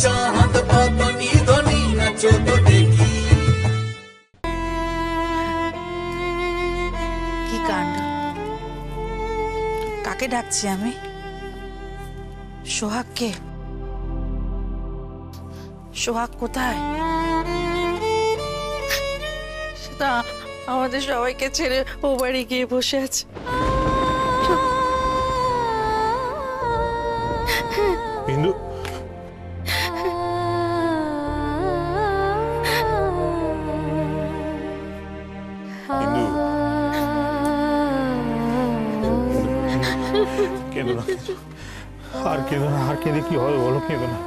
চাঁদ বদনি ধনি নাচো তো দেখি। কি কাণ্ড, কাকে ডাকছি আমি? সোহাগকে? সোহাগ কোথায়? সেটা আমাদের সবাইকে ছেড়ে ও বাড়ি গিয়ে বসে আছে। বিন্দু, বিন্দু, কেঁদো না, আর কেঁদো না, আর কেঁদে কি হবে বলো? কেঁদো না,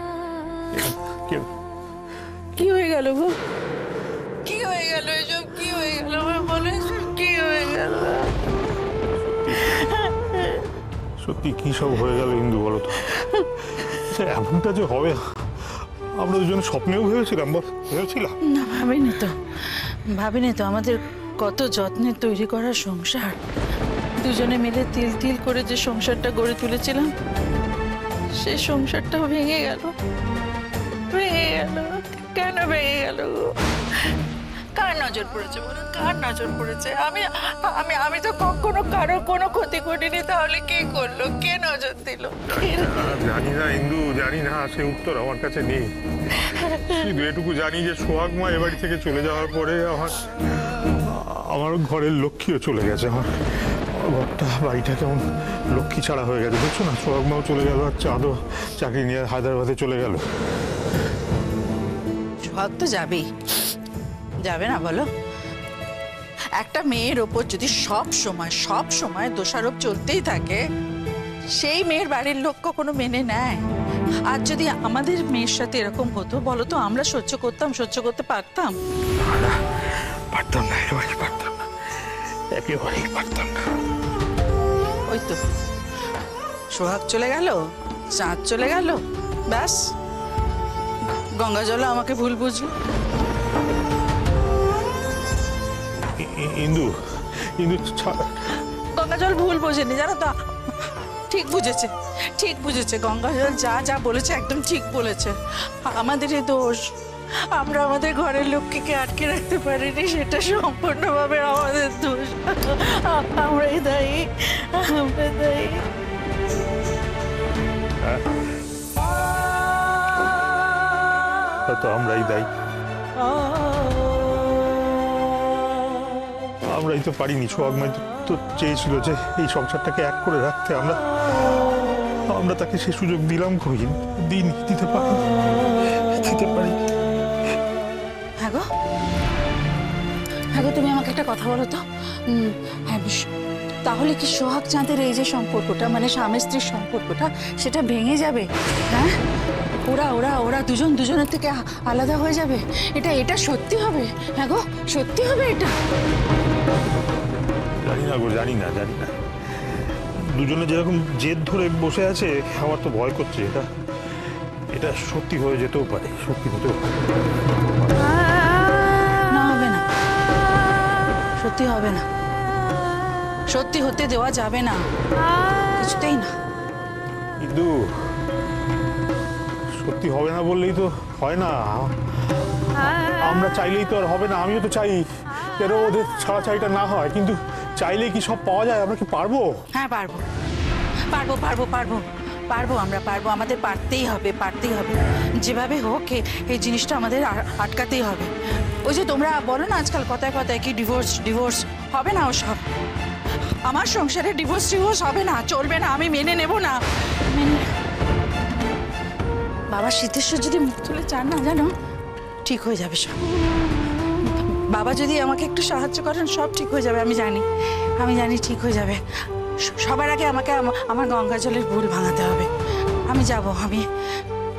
কেঁদো। কি হয়ে গেল গো? কি হয়ে গেল এসব? কি হয়ে গেল বলে? কি হয়ে গেল? সত্যি কি সব হয়ে গেল বিন্দু, বলো তো? এমনটা যে হবে আমরা দুজনে স্বপ্নেও ভেবেছিলাম? ভেবেছিলাম না, ভাবিনি তো। আমাদের কত যত্নে তৈরি করা সংসার, দুজনে মিলে তিল তিল করে যে সংসারটা গড়ে তুলেছিলাম, সেই সংসারটাও ভেঙে গেল। কেন ভেঙে গেল? কার নজর পড়েছে বলুন? কার নজর পড়েছে? আমি আমি আমি তো কখনো কারো কোনো ক্ষতি করিনি। তাহলে কে করলো? কে নজর দিল? জানি না ইন্দু, জানি না, সে উত্তর আমার কাছে নেই। শুধু এটুকু জানি যে সোহাগ মা এ বাড়ি থেকে চলে যাওয়ার পরে আমার ঘরের লক্ষ্মীও চলে গেছে। আমার ঘরটা, বাড়িটা কেমন লক্ষ্মী ছাড়া হয়ে গেছে, বুঝছো না? সোহাগ মাও চলে গেল, আর চাঁদও চাকরি নিয়ে হায়দ্রাবাদে চলে গেল। সোহাগ তো যাবেই, যাবে না বলো? একটা মেয়ের ওপর যদি সব সময় দোষারোপ চলতেই থাকে, সেই মেয়ের বাড়ির লোক কখনো মেনে নেয়? আর যদি আমাদের মেয়ের সাথে এরকম হতো বলো তো, আমরা সহ্য করতে পারতাম? পারতাম না, একেবারেই পারতাম না, একেবারেই পারতাম না। ওই তো সোহাগ চলে গেল, চাঁদ চলে গেল, ব্যাস গঙ্গা জল আমাকে ভুল বুঝলো। ইন্দু, ইন্দু, গঙ্গা জল ভুল বোঝেনি, জানো তো, ঠিক বুঝেছে। গঙ্গা জল যা যা বলেছে একদম ঠিক বলেছে। আমাদেরই দোষ, আমরা আমাদের ঘরের লক্ষ্মীকে আটকে রাখতে পারিনি, সেটা সম্পূর্ণভাবে আমাদের দোষ। আমরাই দায়ী। হয়তো আমরাই দায়ী। আমরাই তো পারিনি। সোহাগ মা তো চেয়েছিল যে এই সংসারটাকে এক করে রাখতে, আমরা তাকে সে সুযোগ দিলাম কই? দিতে পারি। হ্যাঁ গো, তুমি আমাকে একটা কথা বলো তো। হ্যাঁ, তাহলে কি সোহাগ চাঁদের এই যে সম্পর্কটা, মানে স্বামী স্ত্রীর সম্পর্কটা, সেটা ভেঙে যাবে? হ্যাঁ, ওরা দুজনের থেকে আলাদা হয়ে যাবে? এটা সত্যি হবে? হ্যাঁ গো, সত্যি হবে এটা? জানি না গো, জানি না। দুজনে যেরকম জেদ ধরে বসে আছে, আমার তো ভয় করছে এটা সত্যি হয়ে যেতেও পারে, সত্যি হতেও পারে। না, হবে না, সত্যি হবে না, সত্যি হতে দেওয়া যাবে না, কিছুতেই না। কিন্তু সত্যি হবে না বললেই তো হয় না। আমরা চাইলেই তো আর হবে না। আমিও তো চাই যেন ওদের ছাড়াছাড়িটা না হয়, কিন্তু চাইলেই কি সব পাওয়া যায়? আমরা কি পারবো? হ্যাঁ, পারবো। আমরা পারবো। আমাদের পারতেই হবে। যেভাবে হোক এই জিনিসটা আমাদের আটকাতেই হবে। ওই যে তোমরা বলো না আজকাল কথায় কি ডিভোর্স হবে না, ওসব। আমার সংসারে ডিভোর্স হবে না, চলবে না, আমি মেনে নেব না। বাবা সিদ্ধেশ্বর যদি মুখ তুলে চান না, জানো, ঠিক হয়ে যাবে সব। বাবা যদি আমাকে একটু সাহায্য করেন, সব ঠিক হয়ে যাবে। আমি জানি ঠিক হয়ে যাবে। সবার আগে আমাকে আমার গঙ্গা জলের ভুল ভাঙাতে হবে। আমি যাব,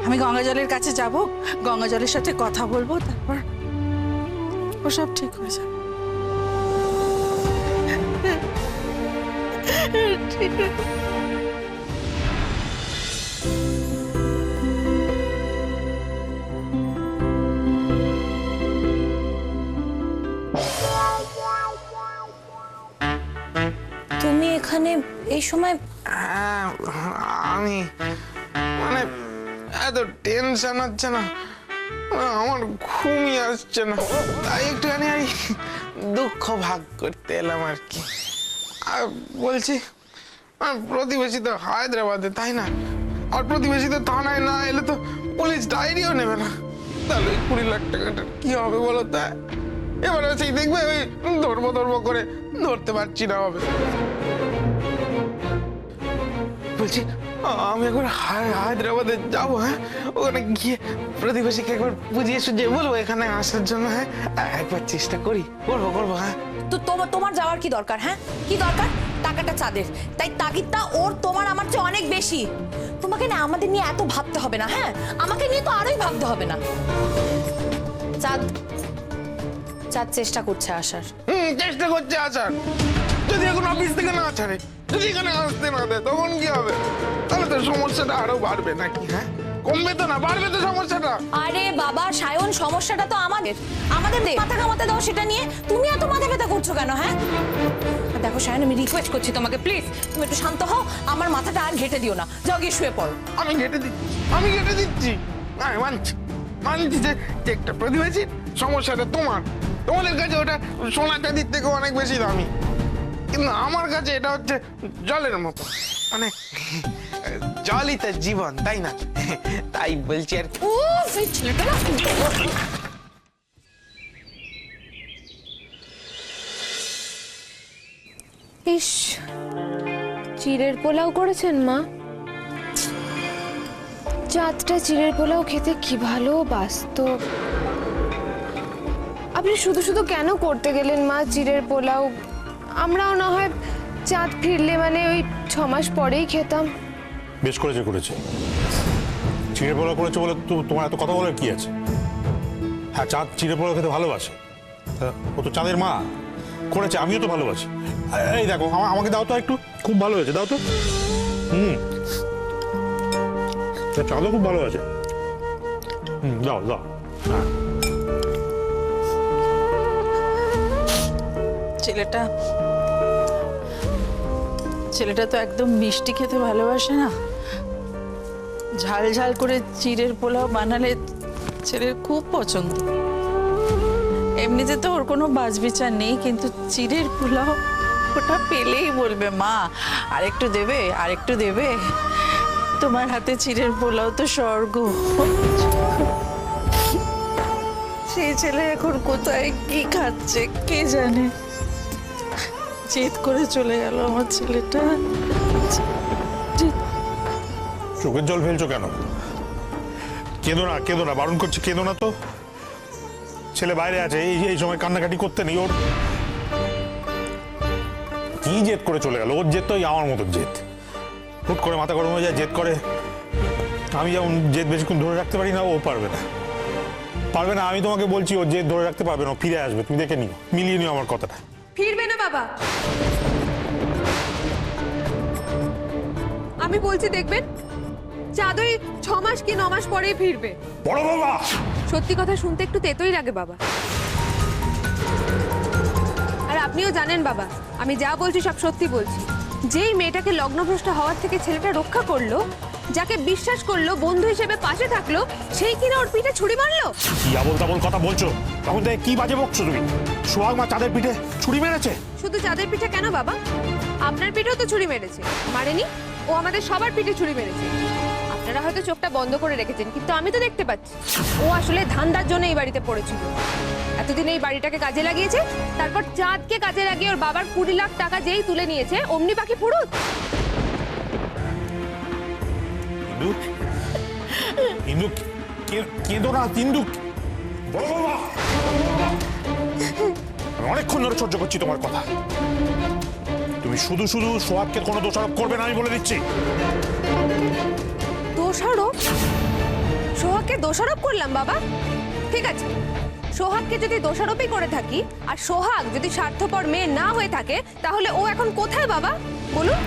আমি গঙ্গা জলের কাছে যাব, গঙ্গা জলের সাথে কথা বলবো, তারপর ও সব ঠিক হয়ে যাবে। ঠিক আছে। তুমি এখানে এই সময়? আমি মানে এত টেনশন হচ্ছে না, আমার ঘুমই আসছে না, তাই একটুখানি আমি দুঃখ ভাগ করতে এলাম আর কি। আর বলছি, প্রতিবেশী তো হায়দ্রাবাদে, তাই না? আর প্রতিবেশী তো থানায় না এলে তো পুলিশ ডায়েরিও নেবে না, তাহলে 20 লাখ টাকাটা কি হবে বলো? তা এবারে সেই দেখবে ওই ধরবো করে ধরতে পারছি না হবে। বলছি আমি একবার হায়দ্রাবাদে যাবো, হ্যাঁ? ওখানে গিয়ে প্রতিবেশীকে একবার বুঝিয়ে সুঝিয়ে বলবো এখানে আসার জন্য, হ্যাঁ? একবার চেষ্টা করবো, হ্যাঁ? তো তোমার যাওয়ার কি দরকার? হ্যাঁ, কি দরকার? টাকাটা চাঁদের, তাই তাগিদটা ওর তোমার আমার চেয়ে অনেক বেশি। তোমাকে না আমাদের নিয়ে এত ভাবতে হবে না, হ্যাঁ? আমাকে নিয়ে তো আরোই ভাবতে হবে না। চাঁদ চেষ্টা করছে আসার। চেষ্টা করছে আসার। যদি এখন অফিস থেকে না ছাড়ে, যদি এখানে আসতে না দেয়, তখন কি হবে? তাহলে তো সমস্যাটা আরো বাড়বে নাকি? হ্যাঁ, কমবে তো না, বাড়বে তো সমস্যাটা। আরে বাবা সায়ন, সমস্যাটা তো আমাদের মাথা ঘামাতে দাও সেটা নিয়ে। তুমি এত মাথা ব্যথা করছো কেন? হ্যাঁ দেখো সায়ন, আমি রিকোয়েস্ট করছি তোমাকে, প্লিজ তুমি একটু শান্ত হও, আমার মাথাটা আর ঘেটে দিও না, যাও গিয়ে শুয়ে পড়ো। আমি ঘেটে দিচ্ছি। আমি মানছি যে একটা প্রতিবেশী সমস্যাটা তোমাদের কাছে ওটা সোনা চাঁদির থেকে অনেক বেশি দামি, কিন্তু আমার কাছে এটা হচ্ছে জলের মতো, মানে জলই তো জীবন, তাই না? তাই বলছি আর কি। উফ, এই ছেলেটা না। ইস, চিড়ের পোলাও করেছেন মা? চাঁদটা চিড়ের পোলাও খেতে কি ভালো বাস্তব। আপনি শুধু শুধু কেন করতে গেলেন মা চিড়ের পোলাও? আমরাও না হয় চাঁদ ফিরলে মানে ওই 6 মাস পরেই খেতাম। বেশ করেছে চিড়ে পোলাও করেছে বলে তোমার এত কথা বলার কি আছে? হ্যাঁ, চাঁদ চিড়ে পোলাও খেতে ভালোবাসে, ও তো চাঁদের মা, করেছে, আমিও তো ভালোবাসি। এই দেখো, আমাকে দাও তো একটু, খুব ভালো হয়েছে, দাও তো। চাঁদও খুব ভালো আছে, দাও। হ্যাঁ, ছেলেটা তো একদম মিষ্টি খেতে ভালোবাসে না। ঝাল ঝাল করে চিড়ের পোলাও বানালে ছেলের খুব পছন্দ। এমনিতে তো ওর কোনো বাছবিচার নেই, কিন্তু চিড়ের পোলাও ওটা পেলেই বলবে মা আরেকটু দেবে। তোমার হাতে চিড়ের পোলাও তো স্বর্গ। সেই ছেলে এখন কোথায় কি খাচ্ছে কে জানে। জেদ করে চলে গেল আমার ছেলেটা। চোখের জল ফেলছো কেন? কেঁদো না, বারণ করছি, কেঁদো না তো। ছেলে বাইরে আছে, এই সময় কান্নাকাটি করতে নেই। ওর কি জেদ করে চলে গেল? ওর জেদ তো আমার মতো জেদ, হুট করে মাথা গরম হয়ে যায়, জেদ করে। আমি যেমন জেদ বেশিক্ষণ ধরে রাখতে পারি না, ও পারবে না। আমি তোমাকে বলছি, ও জেদ ধরে রাখতে পারবে না, ফিরে আসবে, তুমি দেখে নিও, মিলিয়ে নিও আমার কথাটা। ফিরবে না বাবা, আমি বলছি দেখবেন চাঁদ ওই 6 মাস কি 9 মাস পরেই ফিরবে। বড় বাবা, সত্যি কথা শুনতে একটু তেতোই লাগে বাবা। আর আপনিও জানেন বাবা, আমি যা বলছি সব সত্যি বলছি। যেই মেয়েটাকে লগ্নভ্রষ্ট হওয়ার থেকে ছেলেটা রক্ষা করলো, যাকে বিশ্বাস করলো, বন্ধু হিসেবে পাশে থাকলো, সেই কিনা ওর পিঠে ছুরি মারলো। কি আবোল তাবোল কথা বলছো? তখন থেকে কি বাজে বকছো তুমি? সোহাগ মা চাঁদের পিঠে ছুরি মেরেছে? শুধু চাঁদের পিঠে কেন বাবা, আপনার পিঠেও তো ছুরি মেরেছে। মারেনি? ও আমাদের সবার পিঠে ছুরি মেরেছে। আপনারা হয়তো চোখটা বন্ধ করে রেখেছেন, কিন্তু আমি তো দেখতে পাচ্ছি ও আসলে ধান্দার জন্য এই বাড়িতে পড়েছিল। এতদিন এই বাড়িটাকে কাজে লাগিয়েছে, তারপর চাঁদকে কাজে লাগিয়ে ওর বাবার 20 লাখ টাকা যেই তুলে নিয়েছে, অমনি পাখি ফুরুত। ইন্দু, কেঁদো না ইন্দু। বড় বাবা, আমি অনেকক্ষণ ধরে সহ্য করছি তোমার কথা। তুমি শুধু সোহাগকে কোনো দোষারোপ করবে না, আমি বলে দিচ্ছি। দোষারোপ? সোহাগকে দোষারোপ করলাম বাবা? ঠিক আছে, সোহাগকে যদি দোষারোপই করে থাকি, আর সোহাগ যদি স্বার্থপর মেয়ে না হয়ে থাকে, তাহলে ও এখন কোথায় বাবা বলুন?